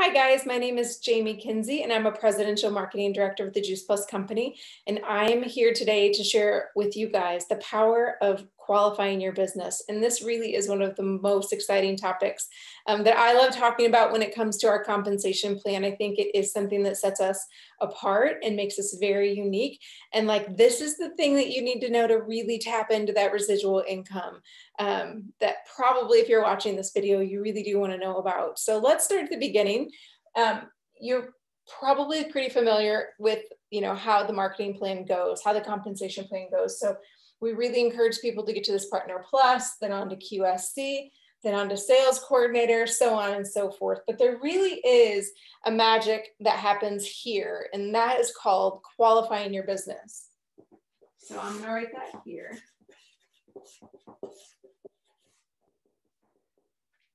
Hi guys, my name is Jamie Kinsey and I'm a Presidential Marketing Director with the Juice Plus Company. And I'm here today to share with you guys the power of qualifying your business. And this really is one of the most exciting topics that I love talking about when it comes to our compensation plan. I think it is something that sets us apart and makes us very unique. And like, this is the thing that you need to know to really tap into that residual income that probably, if you're watching this video, you really do want to know about. So let's start at the beginning. You're probably pretty familiar with, how the marketing plan goes, how the compensation plan goes. So we really encourage people to get to this Partner Plus, then on to QSC, then on to Sales Coordinator, so on and so forth. But there really is a magic that happens here, and that is called qualifying your business. So I'm going to write that here.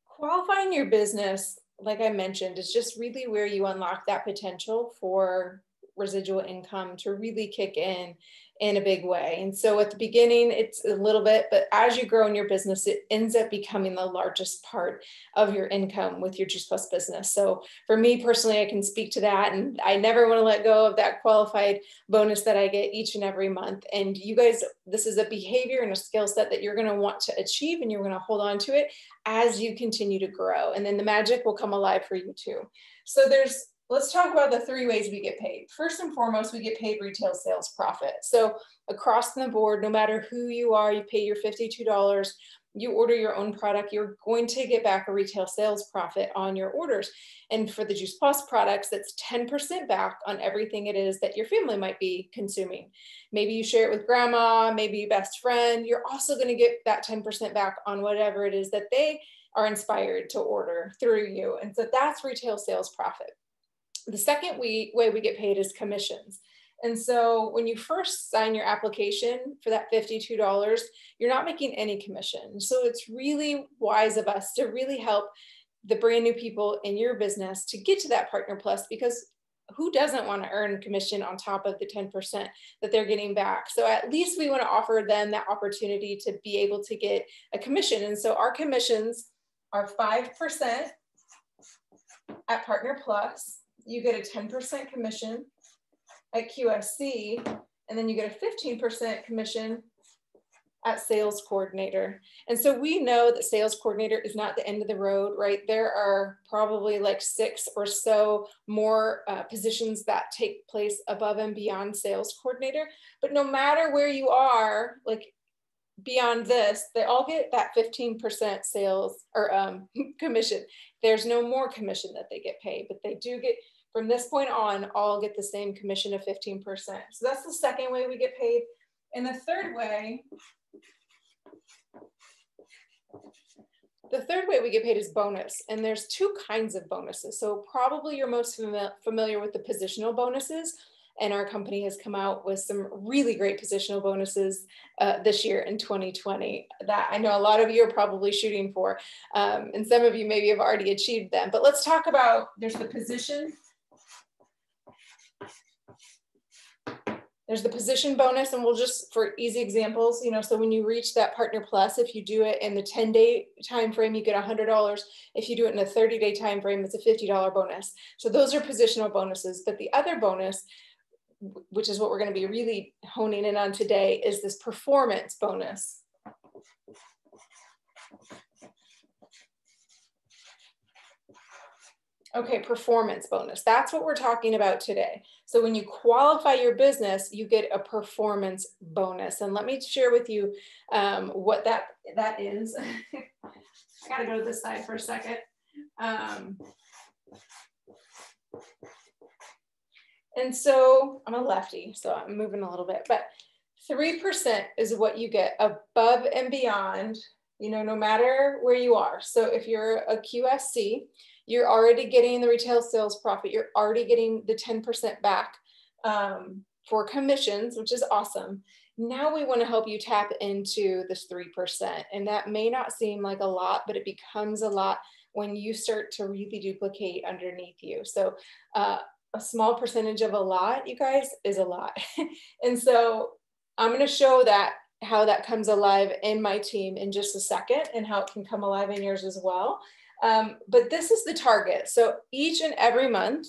Qualifying your business, like I mentioned, is just really where you unlock that potential for residual income to really kick in a big way. And so at the beginning, it's a little bit, but as you grow in your business, it ends up becoming the largest part of your income with your Juice Plus business. So for me personally, I can speak to that, and I never want to let go of that qualified bonus that I get each and every month. And you guys, this is a behavior and a skill set that you're going to want to achieve, and you're going to hold on to it as you continue to grow. And then the magic will come alive for you too. So let's talk about the 3 ways we get paid. First and foremost, we get paid retail sales profit. So across the board, no matter who you are, you pay your $52, you order your own product, you're going to get back a retail sales profit on your orders. And for the Juice Plus products, that's 10% back on everything it is that your family might be consuming. Maybe you share it with grandma, maybe your best friend. You're also going to get that 10% back on whatever it is that they are inspired to order through you. And so that's retail sales profit. The second way we get paid is commissions. And so when you first sign your application for that $52, you're not making any commission. So it's really wise of us to really help the brand new people in your business to get to that Partner Plus, because who doesn't want to earn commission on top of the 10% that they're getting back? So at least we want to offer them that opportunity to be able to get a commission. And so our commissions are 5% at Partner Plus. You get a 10% commission at QSC, and then you get a 15% commission at Sales Coordinator. And so we know that Sales Coordinator is not the end of the road, right? There are probably like 6 or so more positions that take place above and beyond Sales Coordinator. But no matter where you are, like beyond this, they all get that 15% sales or commission. There's no more commission that they get paid, but they do get, from this point on, all get the same commission of 15%. So that's the second way we get paid. And the third way we get paid is bonus. And there's 2 kinds of bonuses. So probably you're most familiar with the positional bonuses. And our company has come out with some really great positional bonuses this year in 2020 that I know a lot of you are probably shooting for. And some of you maybe have already achieved them. But let's talk about, there's the position. There's the position bonus, and we'll just, for easy examples, so when you reach that Partner Plus, if you do it in the 10-day time frame, you get $100. If you do it in a 30-day time frame, it's a $50 bonus. So those are positional bonuses. But the other bonus, which is what we're going to be really honing in on today, is this performance bonus. Okay, performance bonus. That's what we're talking about today. So when you qualify your business, you get a performance bonus. And let me share with you what that is. I gotta go to this side for a second. And so I'm a lefty, so I'm moving a little bit, but 3% is what you get above and beyond, no matter where you are. So if you're a QSC, you're already getting the retail sales profit. You're already getting the 10% back for commissions, which is awesome. Now we want to help you tap into this 3%. And that may not seem like a lot, but it becomes a lot when you start to really duplicate underneath you. So a small percentage of a lot, you guys, is a lot. And so I'm going to show how that comes alive in my team in just a second, and how it can come alive in yours as well. But this is the target. So each and every month,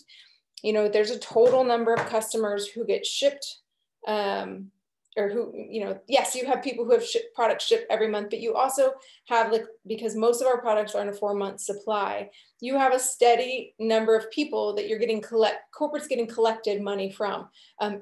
you know, there's a total number of customers who get shipped, or who, you know, yes, you have people who have products shipped every month, but you also have, like, because most of our products are on a 4-month supply, you have a steady number of people that you're getting corporates getting collected money from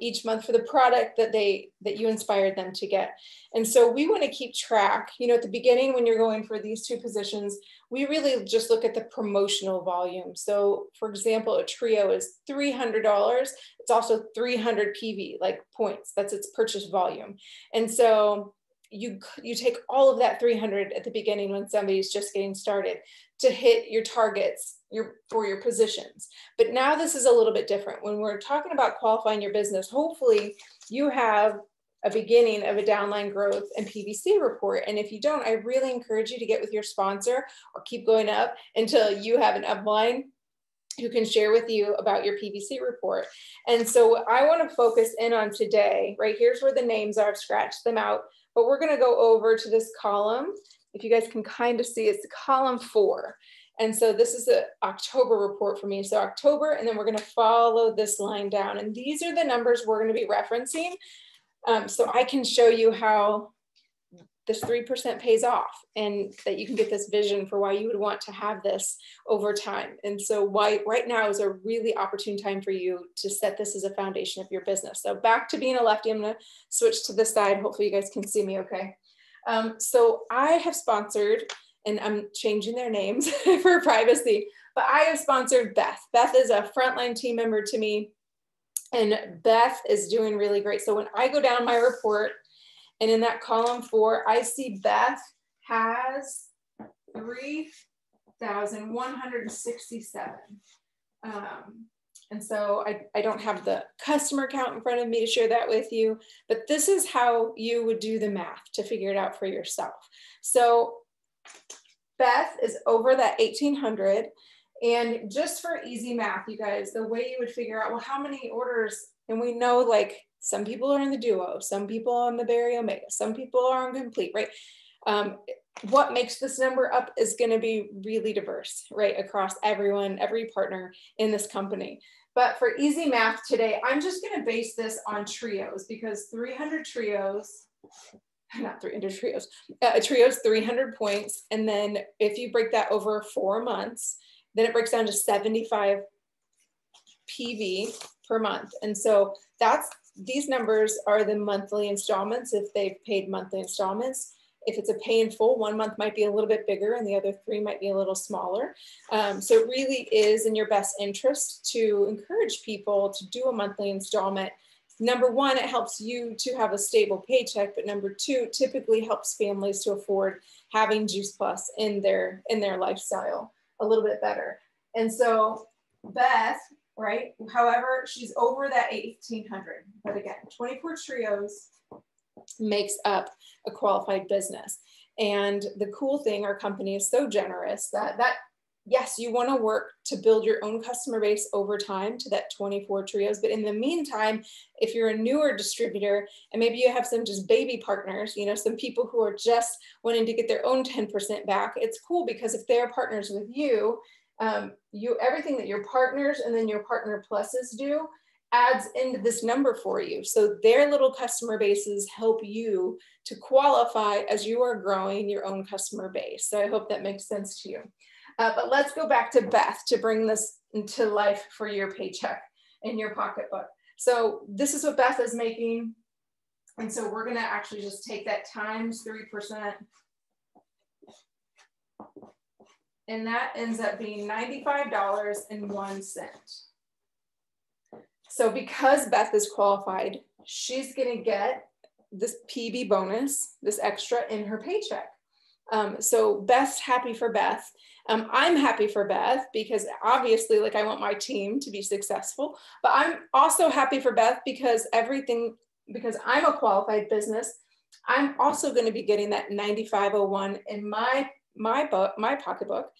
each month for the product that you inspired them to get. And so we want to keep track, you know, at the beginning when you're going for these 2 positions, we really just look at the promotional volume. So for example, a trio is $300. It's also 300 PV, like points, that's its purchase volume. And so you take all of that 300 at the beginning when somebody's just getting started to hit your targets for your positions. But now this is a little bit different. When we're talking about qualifying your business, hopefully you have a beginning of a downline growth and PVC report. And if you don't, I really encourage you to get with your sponsor or keep going up until you have an upline who can share with you about your PVC report. And so what I want to focus in on today, right, here's where the names are, I've scratched them out, but we're going to go over to this column. If you guys can kind of see, it's column 4. And so this is the October report for me. So October, and then we're going to follow this line down. And these are the numbers we're going to be referencing. So I can show you how this 3% pays off and that you can get this vision for why you would want to have this over time. And so why right now is a really opportune time for you to set this as a foundation of your business. So back to being a lefty, I'm going to switch to this side. Hopefully you guys can see me okay. So I have sponsored, and I'm changing their names for privacy, but I have sponsored Beth. Beth is a frontline team member to me, and Beth is doing really great. So when I go down my report, and in that column 4, I see Beth has 3,167. And so I don't have the customer count in front of me to share that with you, but this is how you would do the math to figure it out for yourself. So Beth is over that 1,800. And just for easy math, you guys, the way you would figure out, well, how many orders, and we know like some people are in the duo, some people are on the Barry Omega, some people are on complete, right? What makes this number up is going to be really diverse, right? Across everyone, every partner in this company. But for easy math today, I'm just going to base this on trios because 300 trios, not 300 trios, a trio is 300 points. And then if you break that over 4 months, then it breaks down to 75 PV per month. And so these numbers are the monthly installments if they've paid monthly installments. If it's a pay in full, 1 month might be a little bit bigger and the other 3 might be a little smaller. So it really is in your best interest to encourage people to do a monthly installment. Number 1, it helps you to have a stable paycheck, but number 2, typically helps families to afford having Juice Plus in their lifestyle a little bit better. And so Beth, right, however, she's over that 1,800, but again, 24 trios makes up a qualified business. And the cool thing, our company is so generous that yes, you want to work to build your own customer base over time to that 24 trios. But in the meantime, if you're a newer distributor and maybe you have some just baby partners, you know, some people who are just wanting to get their own 10% back, it's cool because if they're partners with you, everything that your partners and then your partner pluses do adds into this number for you. So their little customer bases help you to qualify as you are growing your own customer base. So I hope that makes sense to you. But let's go back to Beth to bring this into life for your paycheck in your pocketbook. So this is what Beth is making. And so we're going to actually just take that times 3%. And that ends up being $95.01. So because Beth is qualified, she's going to get this PB bonus, this extra in her paycheck. So Beth's happy for Beth. I'm happy for Beth because obviously, like, I want my team to be successful, but I'm also happy for Beth because because I'm a qualified business, I'm also going to be getting that 9501 in my pocketbook.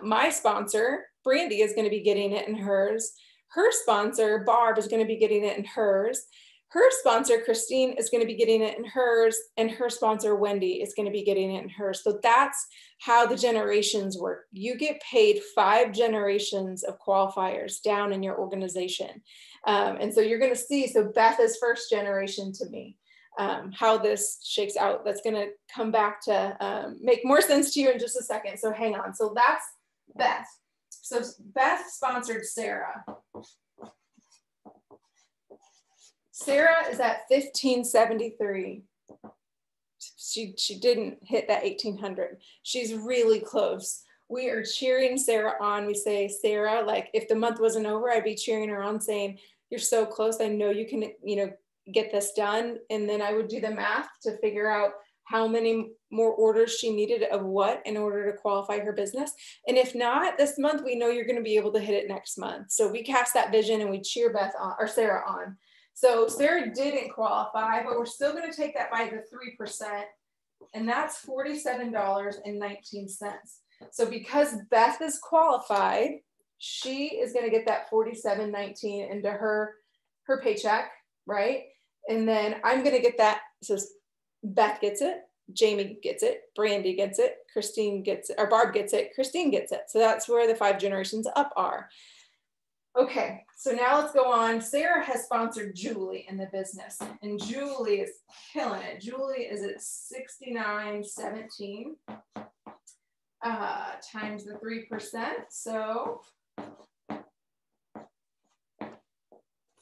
My sponsor, Brandy, is going to be getting it in hers. Her sponsor, Barb, is going to be getting it in hers. her sponsor, Christine, is going to be getting it in hers, and her sponsor, Wendy, is going to be getting it in hers. So that's how the generations work. You get paid 5 generations of qualifiers down in your organization. And so you're going to see, so Beth is first generation to me. How this shakes out, that's going to come back to make more sense to you in just a second. So hang on. So that's Beth. So Beth sponsored Sarah. Sarah is at 1573. She didn't hit that 1800. She's really close. We are cheering Sarah on. We say, Sarah, like if the month wasn't over, I'd be cheering her on saying, you're so close. I know you can, get this done. And then I would do the math to figure out how many more orders she needed of what in order to qualify her business. And if not this month, we know you're going to be able to hit it next month. So we cast that vision and we cheer Beth on, or Sarah on. So Sarah didn't qualify, but we're still going to take that by the 3%, and that's $47.19. So because Beth is qualified, she is going to get that $47.19 into her paycheck, right? And then I'm going to get that. So Beth gets it, Jamie gets it, Brandy gets it, Christine gets it, or Barb gets it, Christine gets it. So that's where the 5 generations up are. Okay, so now let's go on. Sarah has sponsored Julie in the business, and Julie is killing it. Julie is at $69.17 times the 3%. So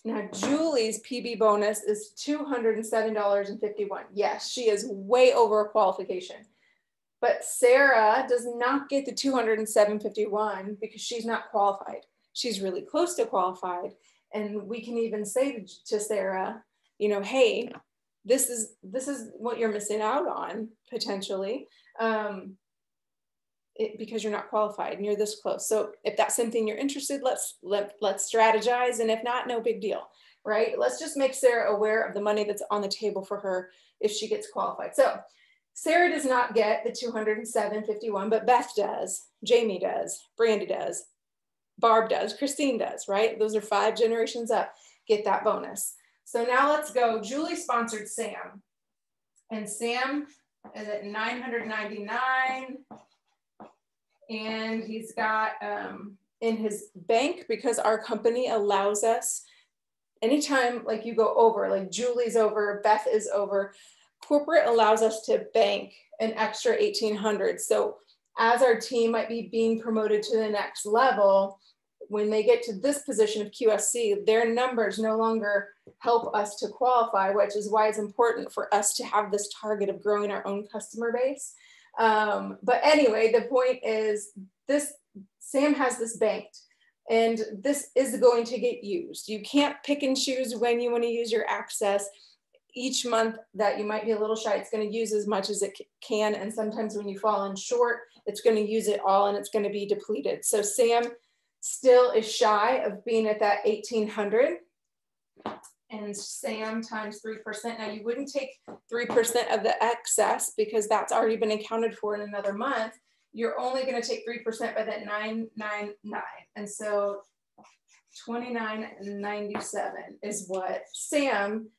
now Julie's PB bonus is $207.51. Yes, she is way over a qualification. But Sarah does not get the $207.51 because she's not qualified. She's really close to qualified. And we can even say to Sarah, hey, this is what you're missing out on potentially because you're not qualified and you're this close. So if that's something you're interested, let's strategize. And if not, no big deal, right? Let's just make Sarah aware of the money that's on the table for her if she gets qualified. So Sarah does not get the $207.51, but Beth does, Jamie does, Brandy does, Barb does, Christine does, right? Those are 5 generations up, get that bonus. So now let's go. Julie sponsored Sam, and Sam is at $999, and he's got in his bank, because our company allows us, anytime like you go over, like Julie's over, Beth is over, corporate allows us to bank an extra $1,800. So as our team might be being promoted to the next level, when they get to this position of QSC, their numbers no longer help us to qualify, which is why it's important for us to have this target of growing our own customer base. But anyway, the point is Sam has this banked, and this is going to get used. You can't pick and choose when you want to use your access. Each month that you might be a little shy, it's going to use as much as it can. And sometimes when you fall in short, it's going to use it all and it's going to be depleted. So Sam still is shy of being at that 1,800. And Sam times 3%. Now you wouldn't take 3% of the excess because that's already been accounted for in another month. You're only going to take 3% by that 999. And so 29.97 is what Sam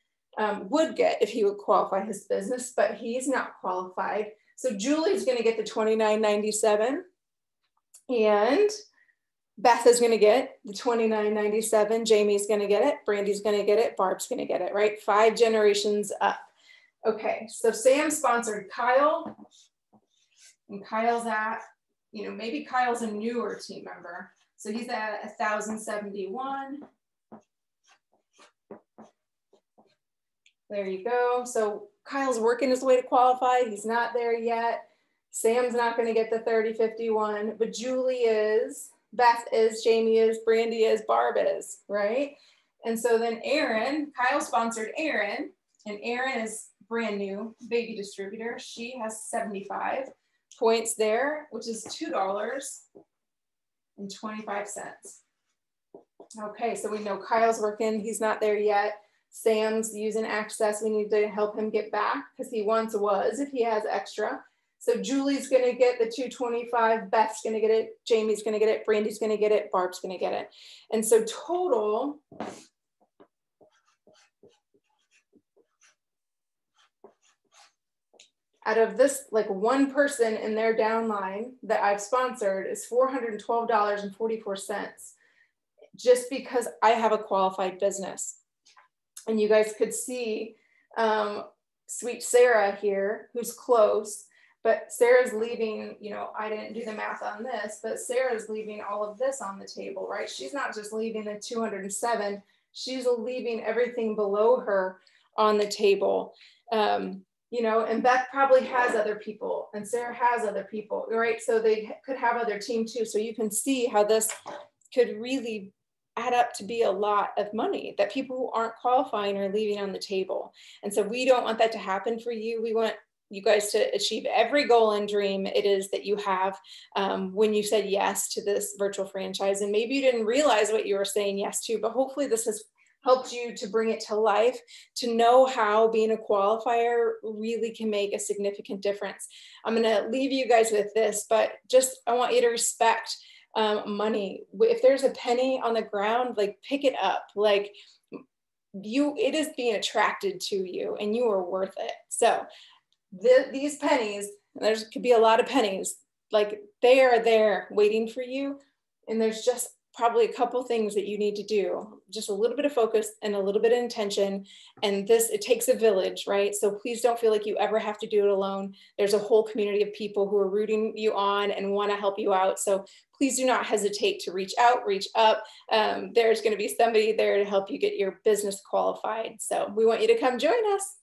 would get if he would qualify his business, but he's not qualified. So Julie's going to get the $29.97, and Beth is going to get the $29.97. Jamie's going to get it. Brandy's going to get it. Barb's going to get it, right? 5 generations up. Okay, so Sam sponsored Kyle, and Kyle's at, maybe Kyle's a newer team member. So he's at 1,071. There you go. So Kyle's working his way to qualify. He's not there yet. Sam's not going to get the 3051, but Julie is, Beth is, Jamie is, Brandy is, Barb is, right? And so then Erin, Kyle sponsored Erin, and Erin is brand new baby distributor. She has 75 points there, which is $2.25. Okay, so we know Kyle's working. He's not there yet. Sam's using access. We need to help him get back because he once was, if he has extra. So Julie's going to get the 225. Beth's going to get it. Jamie's going to get it. Brandy's going to get it. Barb's going to get it. And so total, out of this, like one person in their downline that I've sponsored is $412.44, just because I have a qualified business. And you guys could see sweet Sarah here, who's close, but Sarah's leaving, you know, I didn't do the math on this, but Sarah's leaving all of this on the table, right? She's not just leaving the 207, she's leaving everything below her on the table. You know, and Beth probably has other people, and Sarah has other people, right? So they could have other team too. So you can see how this could really add up to be a lot of money that people who aren't qualifying are leaving on the table. And so we don't want that to happen for you. We want you guys to achieve every goal and dream it is that you have when you said yes to this virtual franchise. And maybe you didn't realize what you were saying yes to, but hopefully this has helped you to bring it to life, to know how being a qualifier really can make a significant difference. I'm going to leave you guys with this, but just I want you to respect money. If there's a penny on the ground, like pick it up. Like it is being attracted to you, and you are worth it. So these pennies, there could be a lot of pennies, like they are there waiting for you, and there's just probably a couple things that you need to do, just a little bit of focus and a little bit of intention. And it takes a village, right? So please don't feel like you ever have to do it alone. There's a whole community of people who are rooting you on and want to help you out. So please do not hesitate to reach out, reach up. There's going to be somebody there to help you get your business qualified. So we want you to come join us.